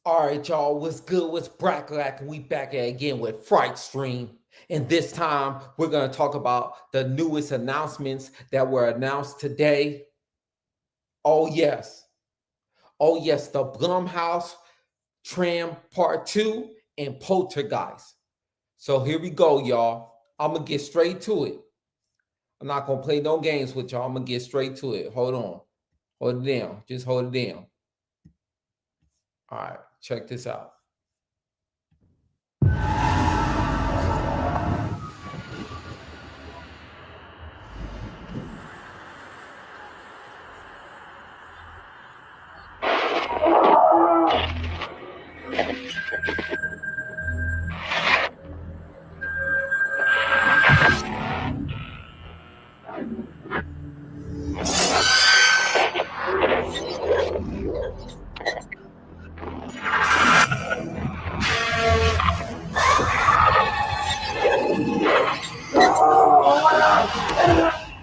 All right, y'all, what's good? What's Brackalack? We back at again with Fright Stream. And this time, we're going to talk about the newest announcements that were announced today. Oh, yes. Oh, yes. The Blumhouse, Tram Part 2, and Poltergeist. So here we go, y'all. I'm going to get straight to it. I'm not going to play no games with y'all. I'm going to get straight to it. Hold on. Hold it down. Just hold it down. All right. Check this out.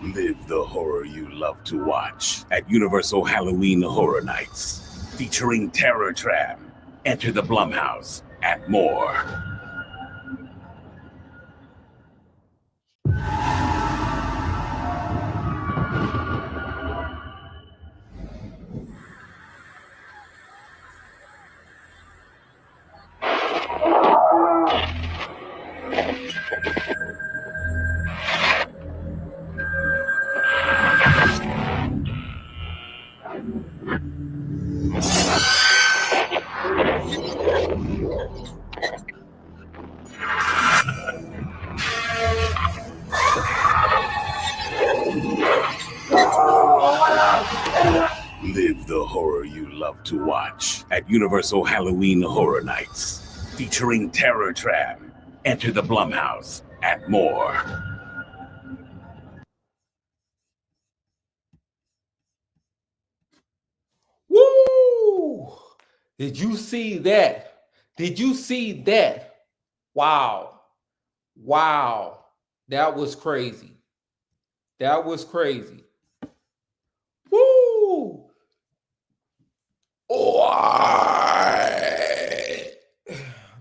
Live the horror you love to watch at Universal Halloween Horror Nights, featuring Terror Tram, Enter the Blumhouse, and more. Live the horror you love to watch at Universal Halloween Horror Nights, featuring Terror Tram, Enter the Blumhouse, and more. Woo! Did you see that? Did you see that? Wow. Wow. That was crazy. That was crazy. Woo! Oh,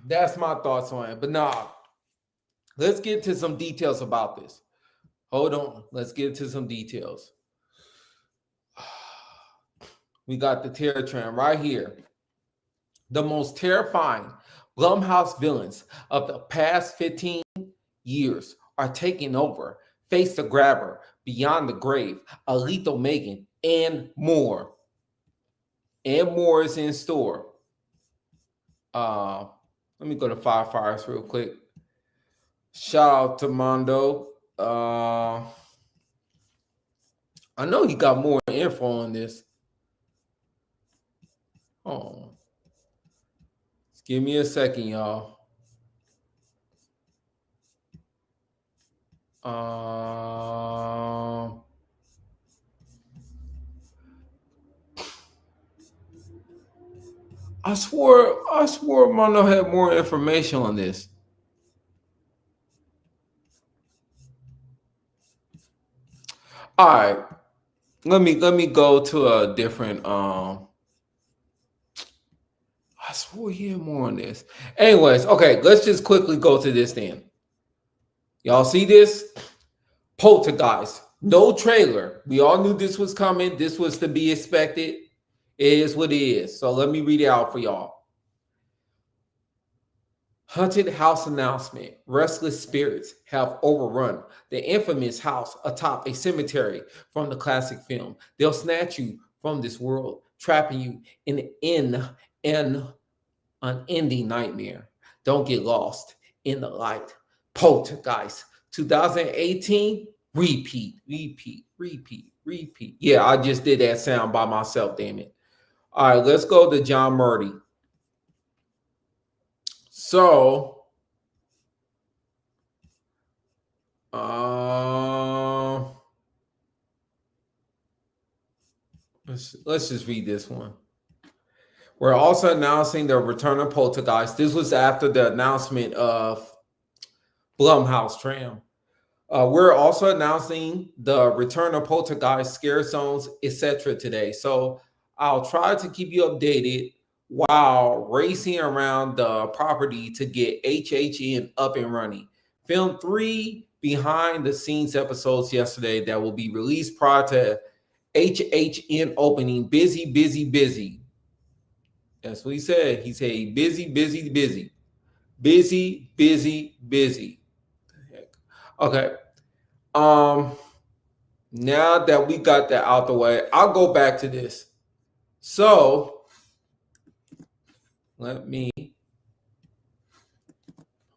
that's my thoughts on it. But nah, let's get to some details about this. Hold on. Let's get to some details. We got the Terror Tram right here. The most terrifying Blumhouse villains of the past 15 years are taking over. Face the Grabber, Beyond the Grave, A Lethal Megan, and more. And more is in store. Let me go to Firefighters real quick. Shout out to Mondo. I know he got more info on this. Oh, just give me a second, y'all. I swore Mondo had more information on this. All right. Let me go to a different I swore he had more on this. Anyways, okay, let's just quickly go to this then. Y'all see this? Poltergeist. No trailer. We all knew this was coming. This was to be expected. It is what it is. So let me read it out for y'all. Haunted house announcement. Restless spirits have overrun the infamous house atop a cemetery from the classic film. They'll snatch you from this world, trapping you in an unending nightmare. Don't get lost in the light. Poltergeist 2018. Repeat. Yeah, I just did that sound by myself, damn it. All right, let's go to John Murdy. So, let's just read this one. We're also announcing the return of Poltergeist. This was after the announcement of Blumhouse Tram. We're also announcing the return of Poltergeist, scare zones, etc. today. So I'll try to keep you updated while racing around the property to get HHN up and running. Filmed 3 behind the scenes episodes yesterday that will be released prior to HHN opening. Busy, busy, busy. That's what he said. He said busy, busy, busy. Busy, busy, busy. Okay. Now that we got that out the way, I'll go back to this. So let me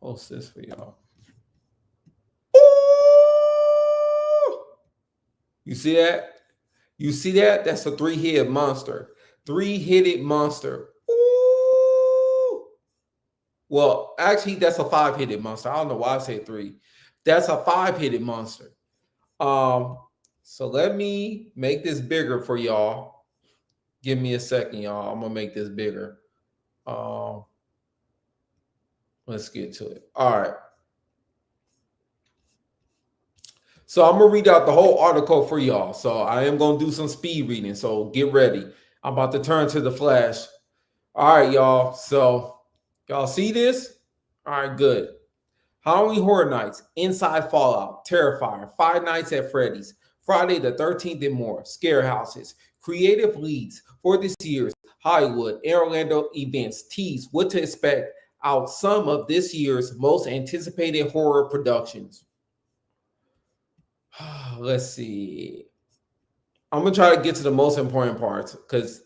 post this for y'all. Ooh! You see that? You see that? That's a 3-headed monster. 3-headed monster. Ooh! Well, actually, that's a 5-headed monster. I don't know why I say 3. That's a 5-headed monster. So let me make this bigger for y'all. Give me a second, y'all. I'm gonna make this bigger. Let's get to it. All right. So I'm gonna read out the whole article for y'all. So I am gonna do some speed reading. So get ready. I'm about to turn to the flash. All right, y'all. So y'all see this? All right, good. Halloween Horror Nights, Inside Fallout, Terrifier, Five Nights at Freddy's, Friday the 13th and more, Scare Houses, creative leads for this year's Hollywood and Orlando events tease what to expect out some of this year's most anticipated horror productions. Let's see. I'm going to try to get to the most important parts because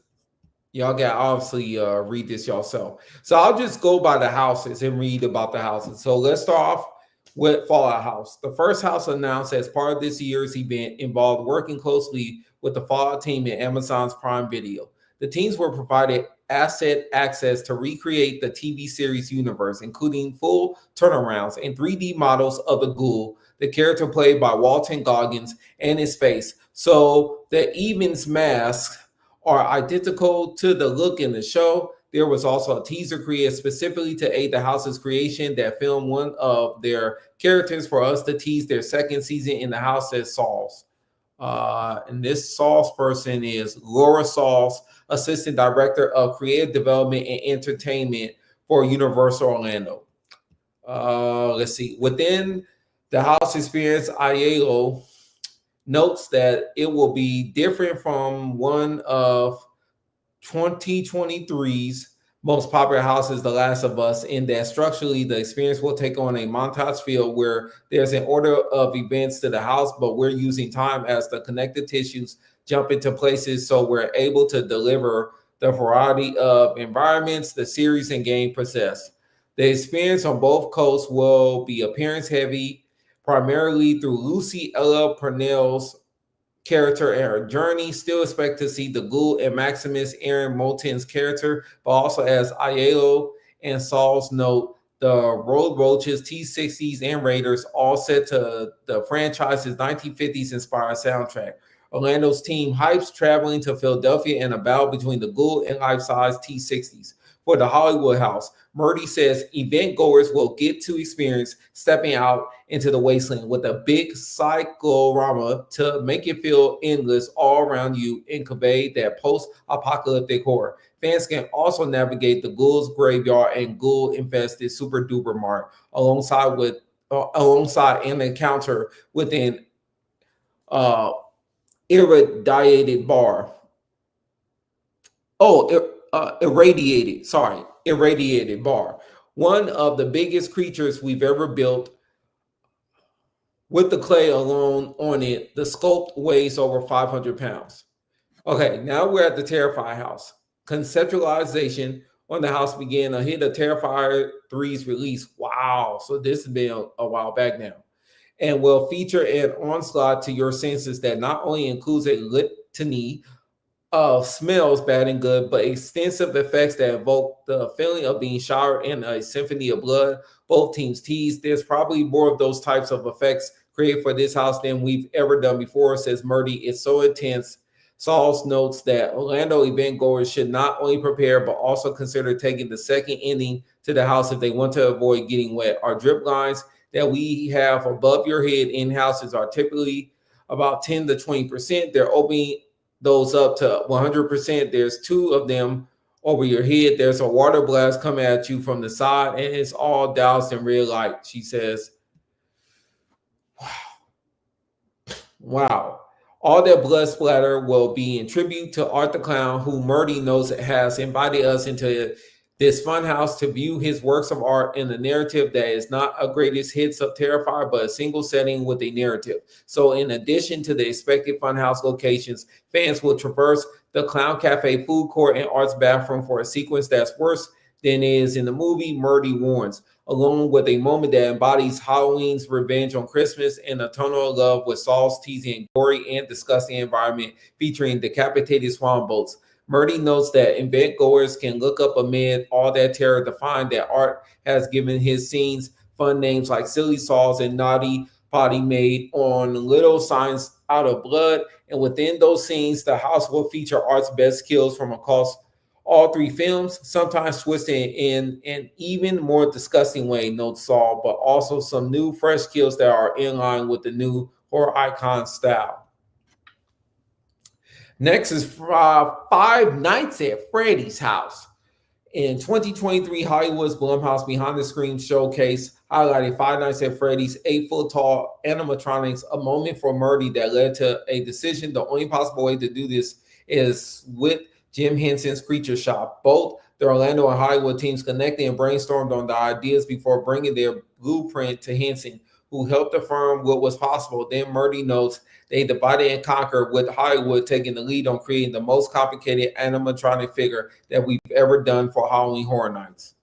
y'all got obviously read this yourself. So I'll just go by the houses and read about the houses. So let's start off with Fallout House. The first house announced as part of this year's event involved working closely with the Fallout team at Amazon's Prime Video. The teams were provided asset access to recreate the TV series universe, including full turnarounds and 3D models of the ghoul, the character played by Walton Goggins, and his face. So the Evans masks are identical to the look in the show. There was also a teaser created specifically to aid the house's creation that filmed one of their characters for us to tease their second season in the house as Sauls. And this Sauls person is Laura Sauls, Assistant Director of Creative Development and Entertainment for Universal Orlando. Let's see. Within the house experience, Aiello notes that it will be different from one of 2023's most popular houses, The Last of Us, in that structurally the experience will take on a montage feel where there's an order of events to the house, but we're using time as the connective tissues jump into places so we're able to deliver the variety of environments the series and game possess. The experience on both coasts will be appearance heavy, primarily through Lucy Ella Purnell's character and her journey. Still expect to see the Ghoul and Maximus Aaron Moulton's character, but also as Aiello and Saul's note, the Road Roaches, T-60s, and Raiders all set to the franchise's 1950s inspired soundtrack. Orlando's team hypes traveling to Philadelphia and a battle between the Ghoul and life-size T-60s. For the Hollywood house, Murdy says event goers will get to experience stepping out into the wasteland with a big cyclorama to make it feel endless all around you and convey that post-apocalyptic horror. Fans can also navigate the Ghoul's Graveyard and Ghoul-infested Super Duper Mart alongside an encounter with an irradiated bar. Irradiated bar. One of the biggest creatures we've ever built with the clay alone on it. The sculpt weighs over 500 pounds. Okay, now we're at the Terrifier house. Conceptualization on the house began ahead of Terrifier 3's release. Wow, so this has been a while back now. And will feature an onslaught to your senses that not only includes a litany of smells, bad and good, but extensive effects that evoke the feeling of being showered in a symphony of blood. Both teams tease. There's probably more of those types of effects created for this house than we've ever done before, says Murdy. It's so intense. Sauls notes that Orlando event goers should not only prepare, but also consider taking the second inning to the house if they want to avoid getting wet. Our drip lines that we have above your head in houses are typically about 10 to 20%. They're opening those up to 100%. There's 2 of them over your head. There's a water blast coming at you from the side, and it's all doused in red light. She says, wow. All that blood splatter will be in tribute to Art the Clown, who Murdy knows has invited us into this funhouse to view his works of art in a narrative that is not a greatest hits of Terrifier, but a single setting with a narrative. So in addition to the expected funhouse locations, fans will traverse the Clown Cafe food court and arts bathroom for a sequence that's worse than is in the movie, Murdy warns, along with a moment that embodies Halloween's revenge on Christmas and a tonal love with Saul's teasing and gory and disgusting environment featuring decapitated swan boats. Murdy notes that event goers can look up amid all that terror to find that Art has given his scenes fun names like Silly Saws and Naughty Potty made on little signs out of blood. And within those scenes, the house will feature Art's best kills from across all three films, sometimes twisted in an even more disgusting way, notes Saul, but also some new fresh kills that are in line with the new horror icon style. Next is Five Nights at Freddy's House. In 2023, Hollywood's Blumhouse Behind the Screen showcase highlighted Five Nights at Freddy's 8-foot-tall animatronics, a moment for Murdy that led to a decision. The only possible way to do this is with Jim Henson's Creature Shop. Both the Orlando and Hollywood teams connected and brainstormed on the ideas before bringing their blueprint to Henson, who helped affirm what was possible. Then Murdy notes they divided and conquered, with Hollywood taking the lead on creating the most complicated animatronic figure that we've ever done for Halloween Horror Nights.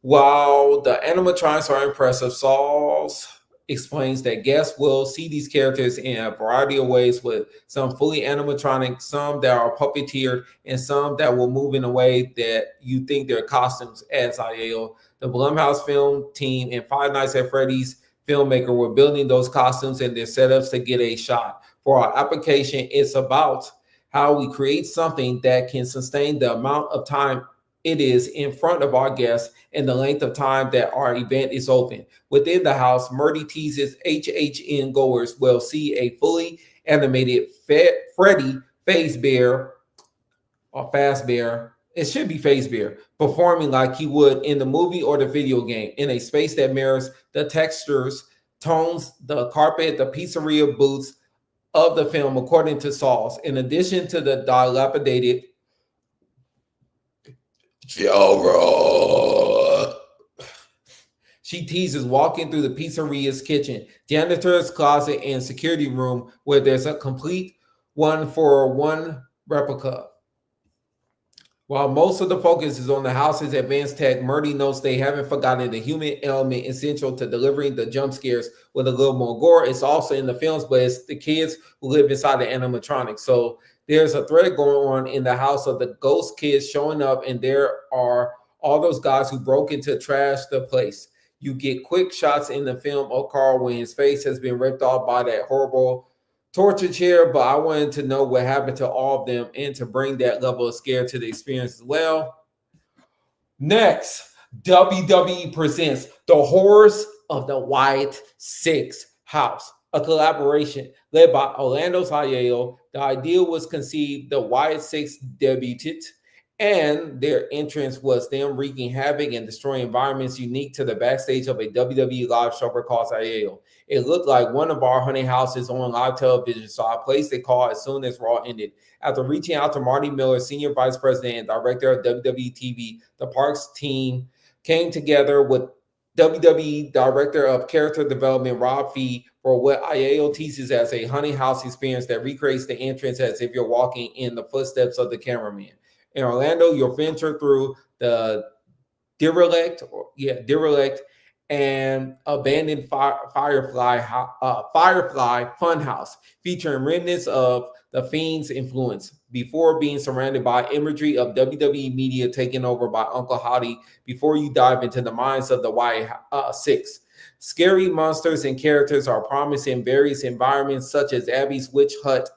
While the animatronics are impressive, Sauls explains that guests will see these characters in a variety of ways, with some fully animatronic, some that are puppeteered, and some that will move in a way that you think they're costumes, adds Aiello. The Blumhouse film team and Five Nights at Freddy's filmmaker were building those costumes and their setups to get a shot. For our application, it's about how we create something that can sustain the amount of time it is in front of our guests and the length of time that our event is open. Within the house, Murdy teases HHN goers will see a fully animated Freddy Fazbear or Fazbear. It should be Fazbear, performing like he would in the movie or the video game, in a space that mirrors the textures, tones, the carpet, the pizzeria booths of the film, according to Sauls. In addition to the dilapidated she teases walking through the pizzeria's kitchen, janitor's closet, and security room, where there's a complete one-for-one replica. While most of the focus is on the house's advanced tech, Murdy notes they haven't forgotten the human element essential to delivering the jump scares with a little more gore. It's also in the films, but it's the kids who live inside the animatronics. So there's a thread going on in the house of the ghost kids showing up, and there are all those guys who broke into trash the place. You get quick shots in the film of Carl when his face has been ripped off by that horrible torture chair, but I wanted to know what happened to all of them and to bring that level of scare to the experience as well. Next, WWE presents The Horrors of the Wyatt Six House, a collaboration led by Orlando Aiello. The idea was conceived, the Wyatt Six debuted, and their entrance was them wreaking havoc and destroying environments unique to the backstage of a WWE live show for Cause Aiello. It looked like one of our honey houses on live television, so I placed a call as soon as Raw ended. After reaching out to Marty Miller, Senior Vice President and Director of WWE TV, the Parks team came together with WWE Director of Character Development, Rob Fee, for what Aiello teases as a honey house experience that recreates the entrance as if you're walking in the footsteps of the cameraman. In Orlando, you'll venture through the derelict and abandoned Firefly Funhouse, featuring remnants of the Fiend's influence, before being surrounded by imagery of WWE media taken over by Uncle Hottie before you dive into the minds of the Wyatt Six. Scary monsters and characters are promised in various environments, such as Abby's witch hut,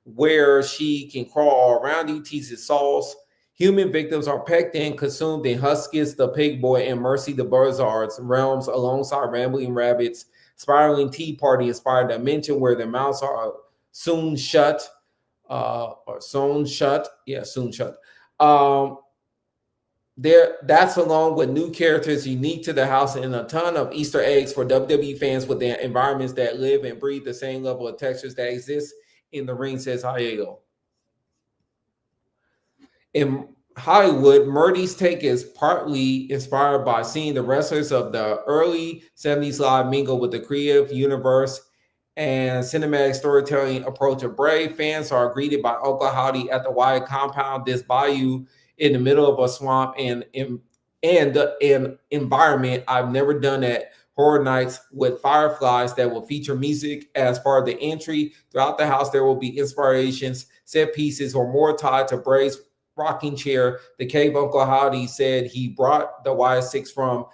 where she can crawl all around you, teases Sauls. Human victims are pecked and consumed in Huskis the Pig Boy and Mercy the Buzzard's realms, alongside Rambling Rabbits, Spiraling Tea Party inspired dimension where their mouths are soon shut. Firefly That's along with new characters unique to the house and a ton of Easter eggs for WWE fans with their environments that live and breathe the same level of textures that exist in the ring, says Hayao. In Hollywood, Murdy's take is partly inspired by seeing the wrestlers of the early 70s live mingle with the creative universe and cinematic storytelling approach of Brave. Fans are greeted by Uncle Howdy at the Wyatt compound, this bayou in the middle of a swamp and an environment I've never done at Horror Nights with fireflies that will feature music as part of the entry. Throughout the house, there will be inspirations, set pieces, or more tied to Brave's rocking chair. The cave Uncle Howdy said he brought the Y6 from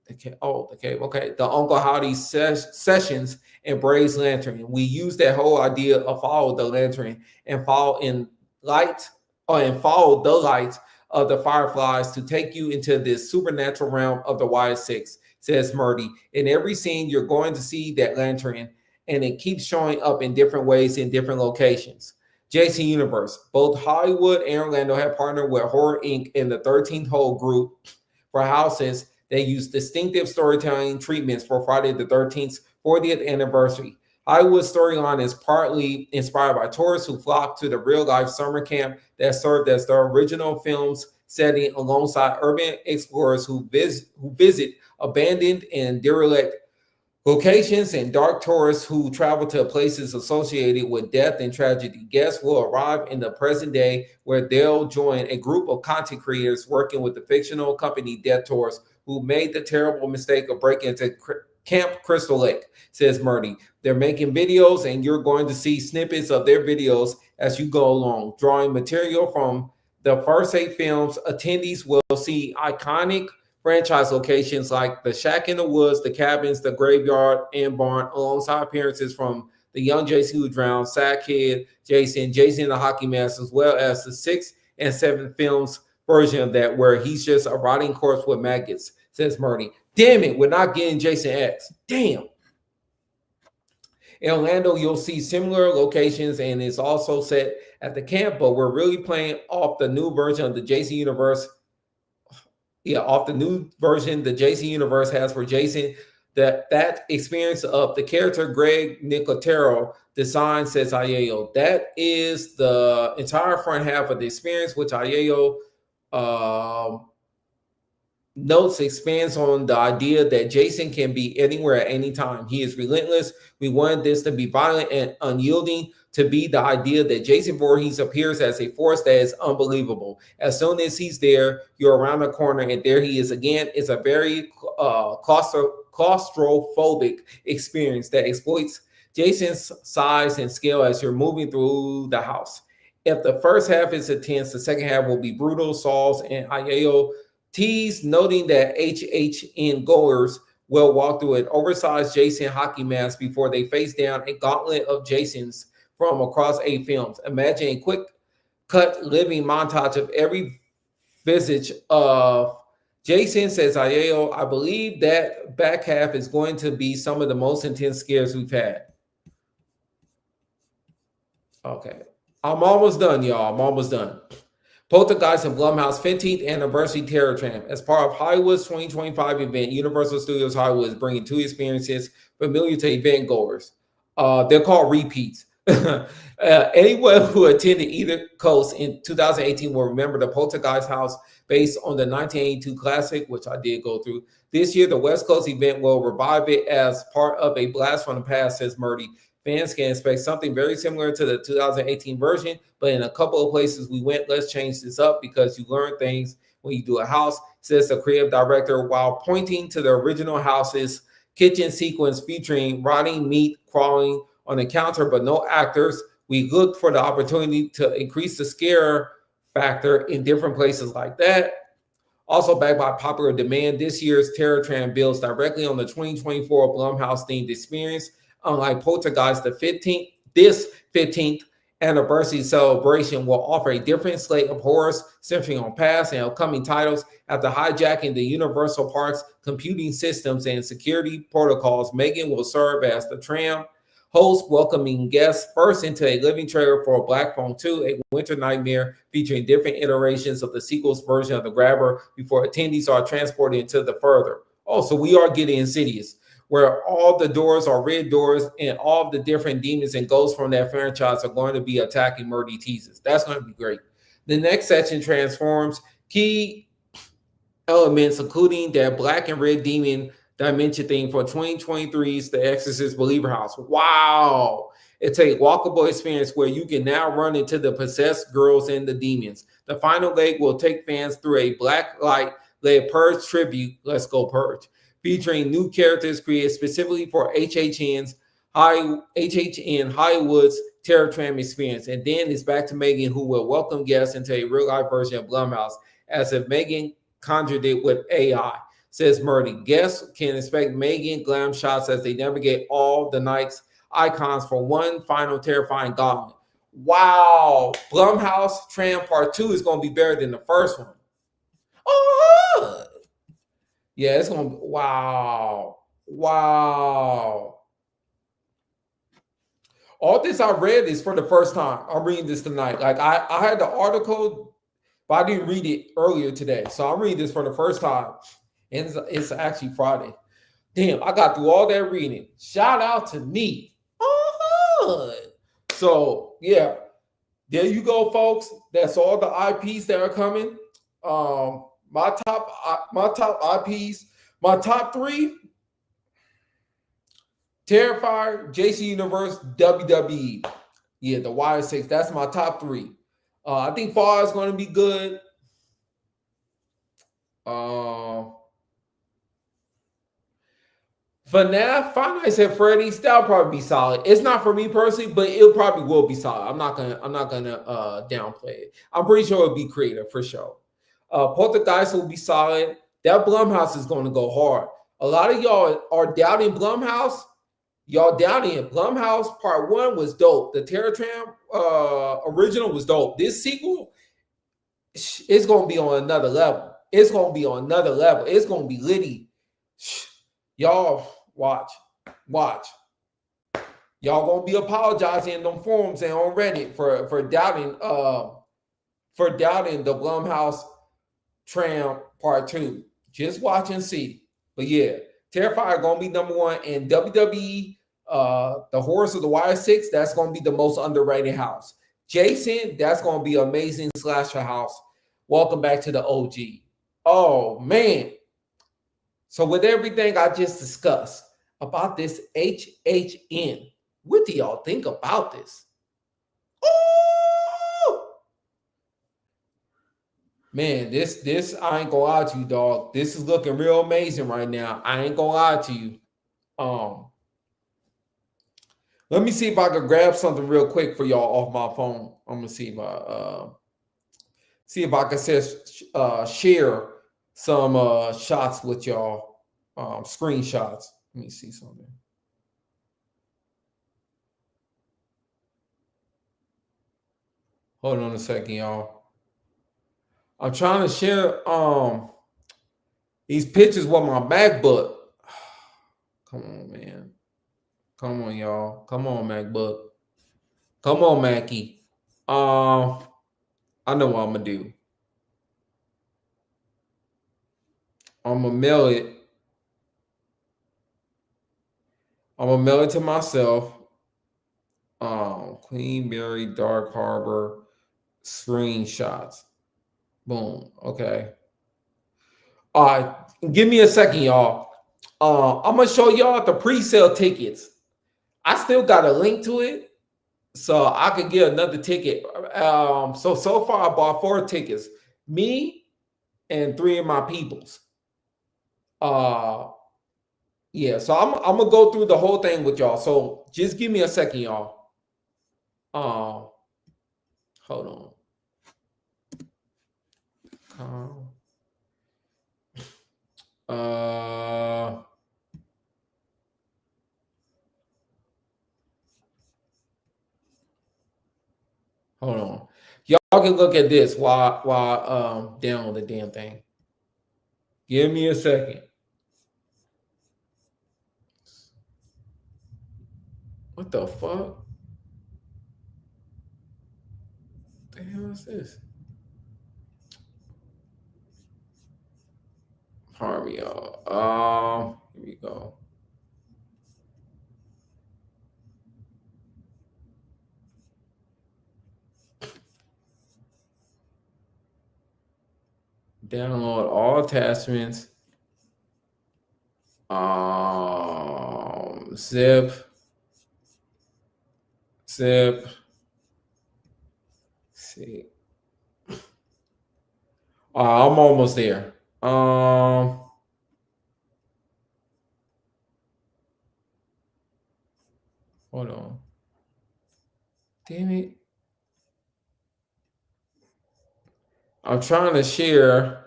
the cave. Okay. The Uncle Howdy sessions and Brave's lantern. We use that whole idea of follow the lantern and follow the light of the fireflies to take you into this supernatural realm of the Y6, says Murdy. In every scene, you're going to see that lantern, and it keeps showing up in different ways in different locations. JC Universe. Both Hollywood and Orlando have partnered with Horror Inc. in the 13th Hole group for houses that use distinctive storytelling treatments for Friday the 13th 40th anniversary. Hollywood's storyline is partly inspired by tourists who flock to the real-life summer camp that served as the original film's setting alongside urban explorers who visit abandoned and derelict locations and dark tourists who travel to places associated with death and tragedy. Guests will arrive in the present day where they'll join a group of content creators working with the fictional company Death Tours who made the terrible mistake of breaking into Camp Crystal Lake, says Murdy. They're making videos and you're going to see snippets of their videos as you go along. Drawing material from the first 8 films, attendees will see iconic franchise locations like the shack in the woods, the cabins, the graveyard, and barn, alongside appearances from the young Jason who drowned, Sad Kid, Jason and the Hockey Mask, as well as the 6th and 7th films version of that where he's just a rotting corpse with maggots, says Murdy. Damn it, we're not getting Jason X. Damn. In Orlando, you'll see similar locations, and it's also set at the camp, but we're really playing off the new version of the JC Universe. Yeah, off the new version the JC Universe has for Jason. That experience of the character Greg Nicotero design, says Hayao. That is the entire front half of the experience, which Hayao notes expands on the idea that Jason can be anywhere at any time. He is relentless. We wanted this to be violent and unyielding, to be the idea that Jason Voorhees appears as a force that is unbelievable. As soon as he's there, you're around the corner and there he is again. It's a very claustrophobic experience that exploits Jason's size and scale as you're moving through the house. If the first half is intense, the second half will be brutal. Sauls and Hayao tease, noting that HHN goers will walk through an oversized Jason hockey mask before they face down a gauntlet of Jasons from across 8 films. Imagine a quick cut living montage of every visage of Jason, says Hayao. I believe that back half is going to be some of the most intense scares we've had. Okay. I'm almost done, y'all. I'm almost done. Poltergeist and Blumhouse 15th Anniversary Terror Tram. As part of Hollywood's 2025 event, Universal Studios Hollywood is bringing 2 experiences familiar to event goers. They're called repeats. Anyone who attended either coast in 2018 will remember the Poltergeist house based on the 1982 classic, which I did go through. This year, the West Coast event will revive it as part of a blast from the past, says Murdy. Fans can expect something very similar to the 2018 version, but in a couple of places we went, let's change this up because you learn things when you do a house, says the creative director, while pointing to the original house's kitchen sequence featuring rotting meat crawling on the counter, but no actors. We looked for the opportunity to increase the scare factor in different places like that. Also backed by popular demand, this year's Terror Tram builds directly on the 2024 Blumhouse themed experience. Unlike Poltergeist, this 15th anniversary celebration will offer a different slate of horrors centering on past and upcoming titles. After hijacking the Universal Park's computing systems and security protocols, Megan will serve as the Tram host welcoming guests first into a living trailer for Black Phone 2, a winter nightmare featuring different iterations of the sequel's version of the grabber before attendees are transported into the further. Oh, so we are getting Insidious, where all the doors are red doors and all the different demons and ghosts from that franchise are going to be attacking Murdy teasers. That's going to be great. The next section transforms key elements, including that black and red demon dimension theme for 2023's The Exorcist Believer House. Wow. It's a walkable experience where you can now run into the possessed girls and the demons. The final leg will take fans through a black light led Purge tribute. Let's go Purge, featuring new characters created specifically for HHN Hollywood's Terror Tram experience. And then it's back to Megan, who will welcome guests into a real life version of Blumhouse, as if Megan conjured it with AI. Says Murdy. Guests can expect Megan glam shots as they navigate all the night's icons for one final terrifying gauntlet. Wow. Blumhouse Tram Part 2 is going to be better than the first one. Oh, yeah, it's going to be, wow. Wow. All this I read is for the first time. I'm reading this tonight. Like I had the article, but I didn't read it earlier today. So I'm reading this for the first time. And it's actually Friday. Damn, I got through all that reading. Shout out to me. So yeah, there you go, folks. That's all the IPs that are coming. My top IPs, my top three: Terrifier, JC Universe, WWE. Yeah, the Wire 6. That's my top three. I think Fall is going to be good. FNAF, Five Nights at Freddy's, that'll probably be solid. It's not for me personally, but it probably will be solid. I'm not gonna downplay it. I'm pretty sure it'll be creative for sure. Poltergeist will be solid. That Blumhouse is going to go hard. A lot of y'all are doubting Blumhouse. Y'all doubting it. Blumhouse Part 1 was dope. The Terror Tram original was dope. This sequel, it's going to be on another level. It's going to be on another level. It's going to be litty. Y'all watch. Y'all going to be apologizing in them forums and on Reddit for doubting the Blumhouse Tram Part 2. Just watch and see. But yeah, Terrifier going to be number one, and WWE, the Horrors of the Wire 6, that's going to be the most underrated house. Jason, that's going to be amazing slasher house. Welcome back to the OG. Oh, man. So with everything I just discussed about this HHN, what do y'all think about this? Oh! Man, this I ain't gonna lie to you, dog. This is looking real amazing right now. I ain't gonna lie to you. Let me see if I can grab something real quick for y'all off my phone. I'm gonna see if I can share some shots with y'all, screenshots. Let me see something. Hold on a second, y'all. I'm trying to share these pictures with my MacBook. Come on, man. Come on, y'all. Come on, MacBook. Come on, Mackie. I know what I'm gonna do. I'm gonna mail it. I'm gonna mail it to myself. Queenberry, Dark Harbor, screenshots. Boom. Okay. All right. Give me a second, y'all. I'm gonna show y'all the pre-sale tickets. I still got a link to it, so I could get another ticket. So far I bought 4 tickets. Me and 3 of my peoples. Yeah, so I'm gonna go through the whole thing with y'all. So just give me a second, y'all. Hold on. Hold on. Y'all can look at this while down the damn thing. Give me a second. What the fuck? What the hell is this? Pardon me, y'all. Here we go. Download all attachments. Zip. See. I'm almost there. Hold on. Damn it. I'm trying to share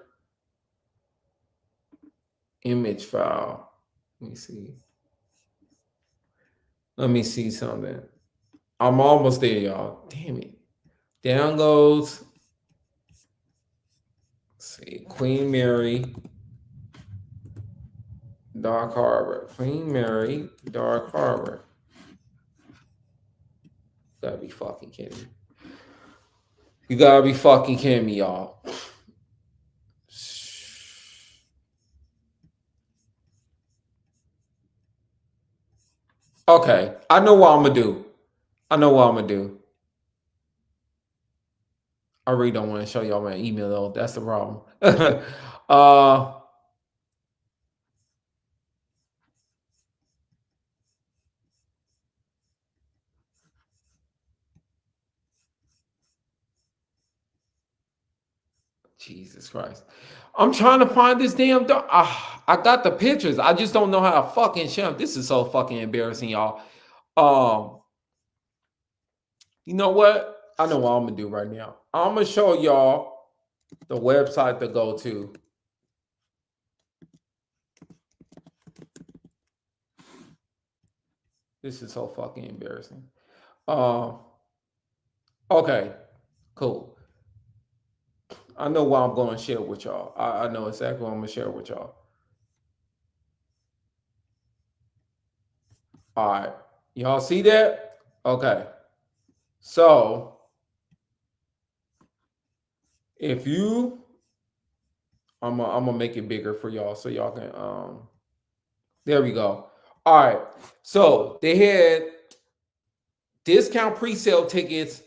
image file. Let me see something. I'm almost there, y'all. Damn it. Downloads. Let's see. Queen Mary. Dark Harbor. Queen Mary. Dark Harbor. You gotta be fucking kidding me. You gotta be fucking kidding me, y'all. Okay, I know what I'm gonna do. I really don't want to show y'all my email though. That's the problem. Jesus Christ. I'm trying to find this damn dog. I got the pictures. I just don't know how to fucking show them. This is so fucking embarrassing, y'all. You know what? I know what I'm gonna do right now. I'm gonna show y'all the website to go to. This is so fucking embarrassing. Okay, cool. I know what I'm going to share with y'all. I know exactly what I'm going to share with y'all. All right. Y'all see that? Okay. So, if you, I'm gonna make it bigger for y'all so y'all can, there we go. All right. So, they had discount pre-sale tickets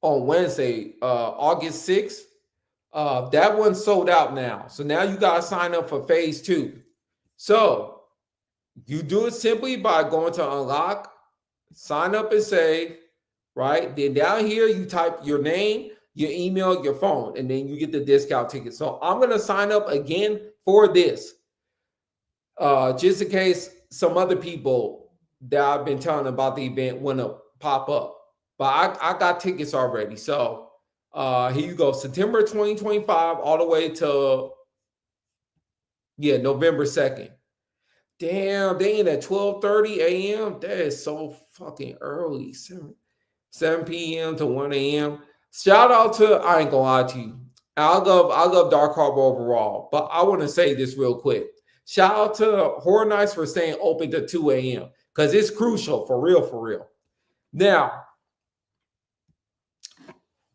on Wednesday, August 6th. That one sold out now. So now you got to sign up for phase 2. So you do it simply by going to unlock, sign up and save, right? Then down here, you type your name, your email, your phone, and then you get the discount ticket. So I'm going to sign up again for this, just in case some other people that I've been telling about the event want to pop up. But I got tickets already. So here you go. September 2025 all the way to November 2nd. Damn, they in at 12:30 a.m. That is so fucking early. 7 p.m. to 1 a.m. Shout out to, I ain't gonna lie to you. I love Dark Harbor overall, but I want to say this real quick. Shout out to Horror Nights for staying open to 2 a.m. because it's crucial, for real. Now,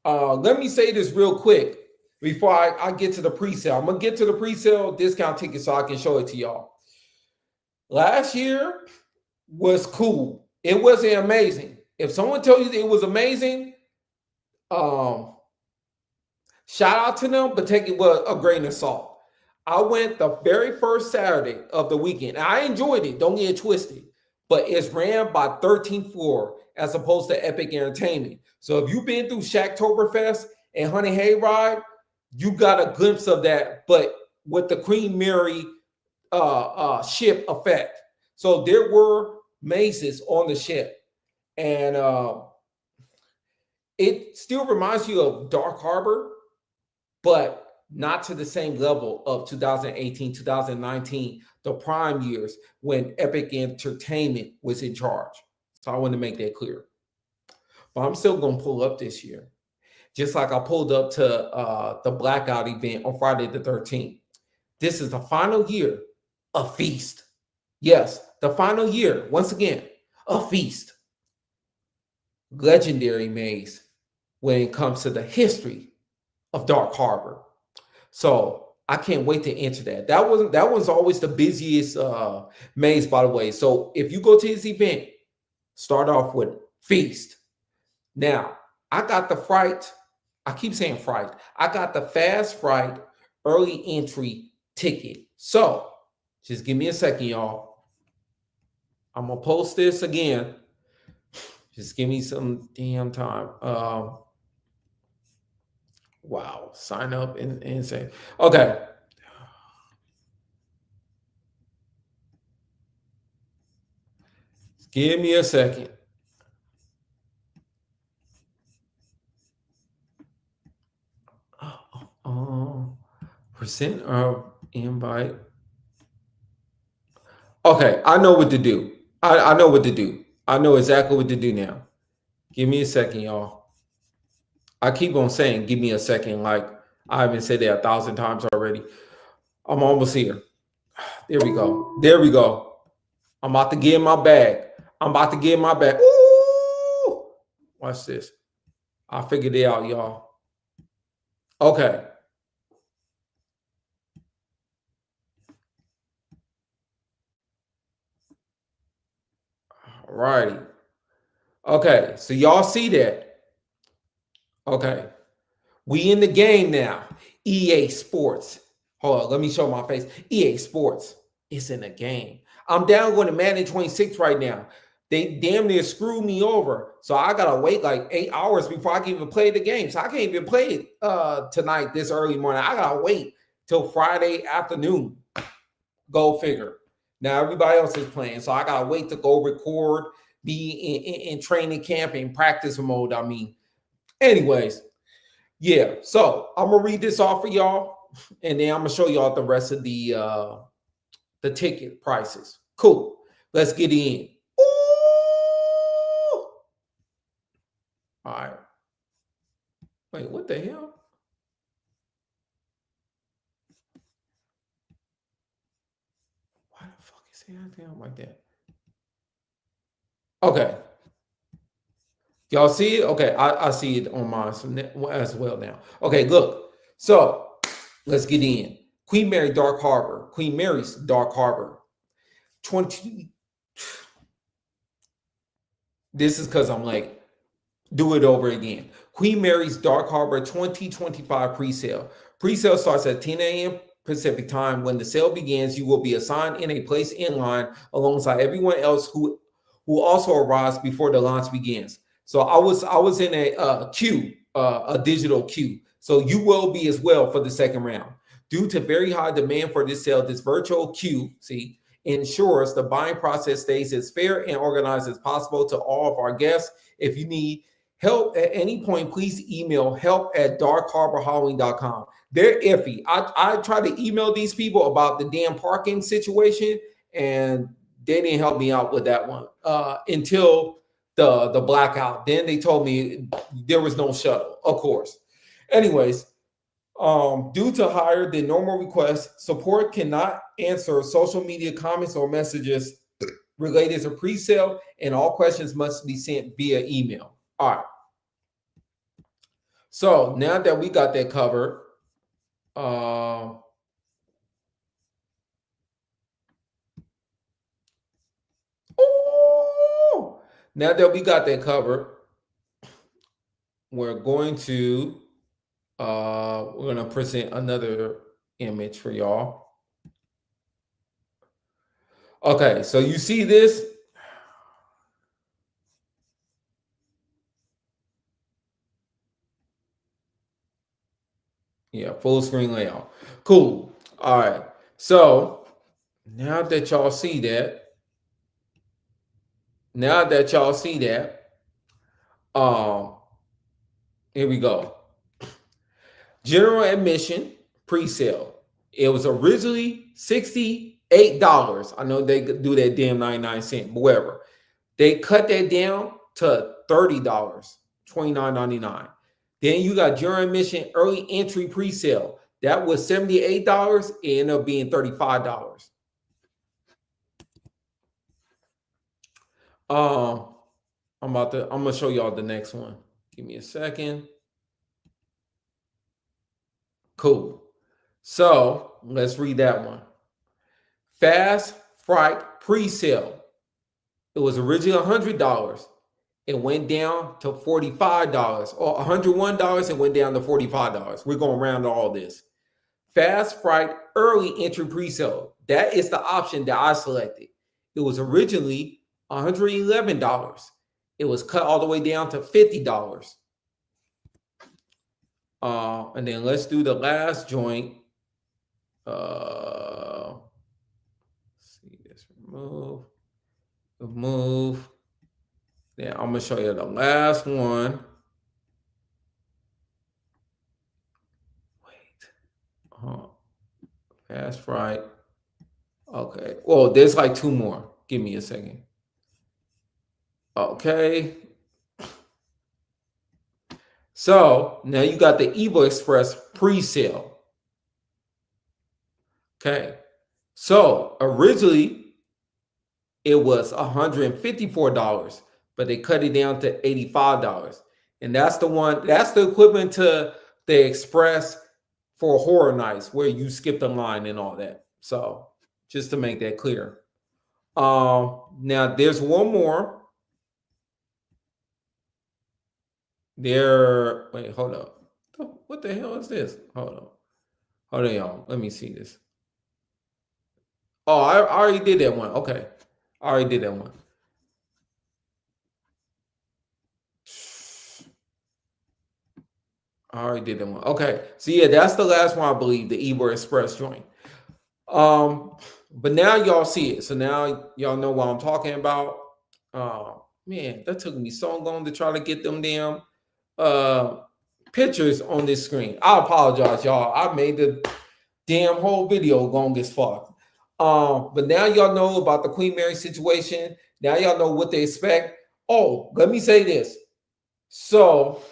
let me say this real quick before I get to the pre-sale. I'm going to get to the pre-sale discount ticket so I can show it to y'all. Last year was cool. It wasn't amazing. If someone tells you it was amazing, shout out to them, but take it with a grain of salt. I went the very first Saturday of the weekend. I enjoyed it. Don't get it twisted. But it's ran by 13th Floor as opposed to Epic Entertainment. So if you've been through Shacktoberfest and Honey Hayride, you got a glimpse of that, but with the Queen Mary ship effect. So there were mazes on the ship. And it still reminds you of Dark Harbor, but not to the same level of 2018, 2019, the prime years when Epic Entertainment was in charge. So I want to make that clear. But I'm still going to pull up this year. Just like I pulled up to the Blackout event on Friday the 13th. This is the final year of Feast. Yes, the final year, once again, of Feast. legendary maze when it comes to the history of Dark Harbor. So I can't wait to enter that. That one's always the busiest maze, by the way. So if you go to this event, start off with Feast. Now, I got the Fright. I keep saying Fright. I got the Fast Fright early entry ticket. So just give me a second, y'all. I'm gonna post this again. Just give me some damn time. Wow, sign up and say, okay. Give me a second. Percent of invite. Okay, I know what to do. I know what to do. I know exactly what to do now. Give me a second, y'all. I keep on saying, give me a second, like I haven't said that 1,000 times already. I'm almost here. There we go. There we go. I'm about to get in my bag. I'm about to get in my bag. Ooh! Watch this. I figured it out, y'all. Okay. All righty. Okay, so y'all see that. Okay. We in the game now. EA Sports. Hold on, let me show my face. EA Sports is in the game. I'm down going to Madden 26 right now. They damn near screwed me over. So I gotta wait like 8 hours before I can even play the game. So I can't even play it tonight, this early morning. I gotta wait till Friday afternoon. Go figure. Now everybody else is playing. So I gotta wait to go record, be in training camp and practice mode. I mean, anyways. Yeah, so I'm gonna read this off for y'all, and then I'm gonna show y'all the rest of the ticket prices. Cool. Let's get in. Ooh! All right. Wait, what the hell? Why the fuck is it acting like that? Okay. Y'all see it? Okay, I see it on mine as well now. Okay, look. So let's get in. Queen Mary's Dark Harbor. 20. This is because I'm like, do it over again. Queen Mary's Dark Harbor 2025 pre-sale. Pre-sale starts at 10 a.m. Pacific time. When the sale begins, you will be assigned in a place in line alongside everyone else who also arrives before the launch begins. So I was in a queue, a digital queue. So you will be as well for the second round. Due to very high demand for this sale, this virtual queue, ensures the buying process stays as fair and organized as possible to all of our guests. If you need help at any point, please email help@darkharborhalloween.com. They're iffy. I tried to email these people about the damn parking situation, and they didn't help me out with that one until the blackout. Then they told me there was no shuttle, of course. Anyways, due to higher than normal requests, support cannot answer social media comments or messages related to pre-sale, and all questions must be sent via email. All right. So now that we got that covered, now that we got that covered, we're going to present another image for y'all. Okay, so you see this? Yeah, full screen layout. Cool. All right. So now that y'all see that, here we go. General admission pre-sale. It was originally $68. I know they do that damn 99-cent, but whatever. They cut that down to $30, $29.99. Then you got general admission early entry pre-sale. That was $78. It ended up being $35. I'm gonna show y'all the next one. Give me a second. Cool. So let's read that one. Fast Fright pre-sale. It was originally $100. It went down to $45, or $101. It went down to $45. We're gonna round all this. Fast Fright early entry pre-sale. That is the option that I selected. It was originally $111. It was cut all the way down to $50. And then let's do the last joint. See this, remove. Then I'm gonna show you the last one. Wait, Fast Fright. Okay. Well, there's like two more. Give me a second. Okay. So now you got the Evo Express pre-sale. Okay. So originally it was $154, but they cut it down to $85. And that's the equivalent to the Express for Horror Nights, where you skip the line and all that. So just to make that clear. Now there's one more. Wait, hold up. What the hell is this? Hold on, y'all. Let me see this. Oh, I already did that one. Okay. I already did that one. Okay. So yeah, that's the last one, I believe, the Evo Express joint. But now y'all see it. So now y'all know what I'm talking about. Man, that took me so long to try to get them damn pictures on this screen. I apologize, y'all. I made the damn whole video long as fuck. But now y'all know about the Queen Mary situation. Now y'all know what to expect. Oh, let me say this. So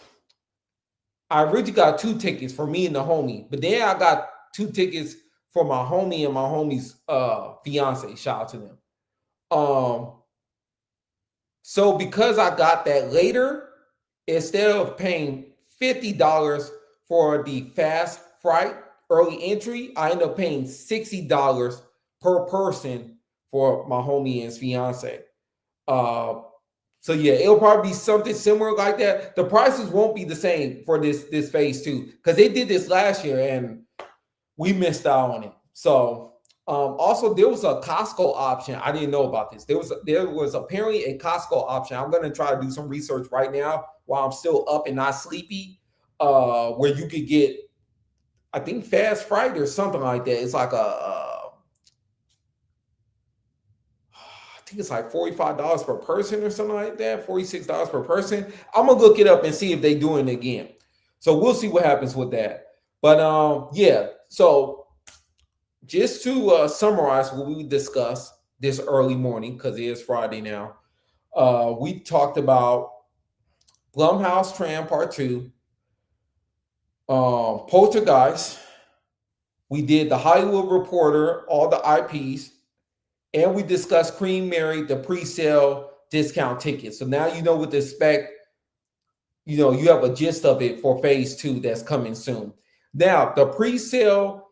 I originally got 2 tickets for me and the homie, but then I got 2 tickets for my homie and my homie's fiance. Shout out to them. So because I got that later, instead of paying $50 for the Fast Fright early entry, I ended up paying $60 per person for my homie and his fiance. So yeah, it'll probably be something similar like that. The prices won't be the same for this phase 2, because they did this last year and we missed out on it. So also there was a Costco option. I didn't know about this. There was apparently a Costco option. I'm gonna try to do some research right now while I'm still up and not sleepy, where you could get, I think, Fast Fright or something like that. It's like I think it's like $45 per person or something like that, $46 per person. I'm gonna look it up and see if they're doing it again. So we'll see what happens with that. But yeah, so just to summarize what we discussed this early morning, because it is Friday now, we talked about Blumhouse Tram Part 2, Poltergeist. We did the Hollywood Reporter, all the IPs, and we discussed Queen Mary, the pre-sale discount tickets. So now you know what to expect. You know, you have a gist of it for phase 2 that's coming soon. Now, the pre-sale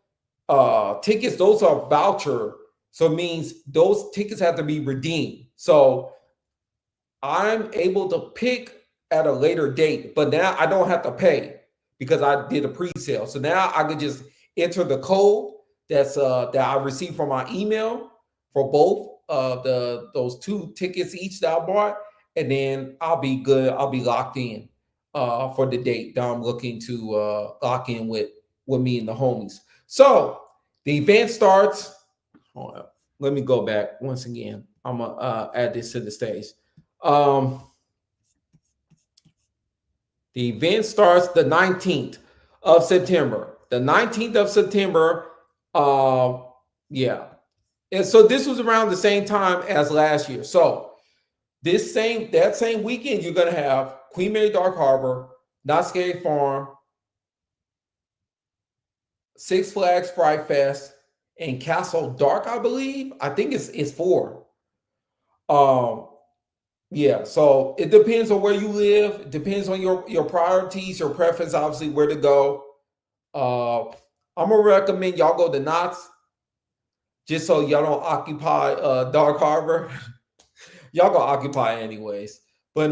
tickets, those are voucher. So it means those tickets have to be redeemed. So I'm able to pick at a later date, but now I don't have to pay because I did a pre-sale. So now I could just enter the code that I received from my email for both of those 2 tickets each that I bought, and then I'll be good. I'll be locked in for the date that I'm looking to lock in with me and the homies. So the event starts. Hold on. Let me go back once again. I'm gonna add this to the stage. The event starts the 19th of September. The 19th of September. Yeah. And so this was around the same time as last year. So that same weekend, you're gonna have Queen Mary Dark Harbor, Not Scary Farm, Six Flags Fright Fest, and Castle Dark, I believe. I think it's 4. Yeah, so it depends on where you live. It depends on your priorities, your preference, obviously where to go. I'm gonna recommend y'all go to Knott's just so y'all don't occupy Dark Harbor. Y'all gonna occupy anyways. But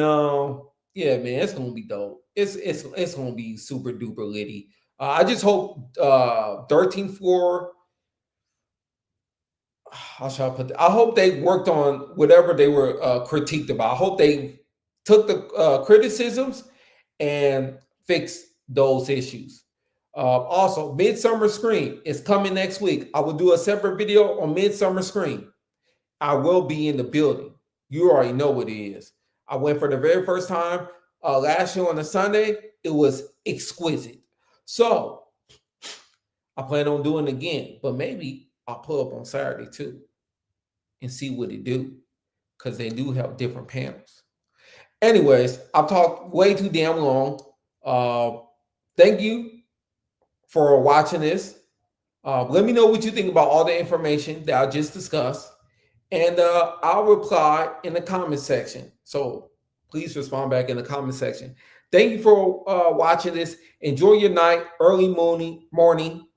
yeah, man, it's gonna be dope. It's gonna be super duper litty. I just hope 13th floor. How shall I put that? I hope they worked on whatever they were critiqued about. I hope they took the criticisms and fixed those issues. Also, Midsummer Scream is coming next week. I will do a separate video on Midsummer Scream. I will be in the building. You already know what it is. I went for the very first time last year on a Sunday. It was exquisite. So I plan on doing it again, but maybe I'll pull up on Saturday too and see what it do because they do have different panels. Anyways, I've talked way too damn long. Thank you for watching this. Let me know what you think about all the information that I just discussed. And I'll reply in the comment section. So please respond back in the comment section. Thank you for watching this. Enjoy your night, early morning.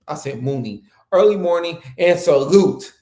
I said morning, early morning, and salute.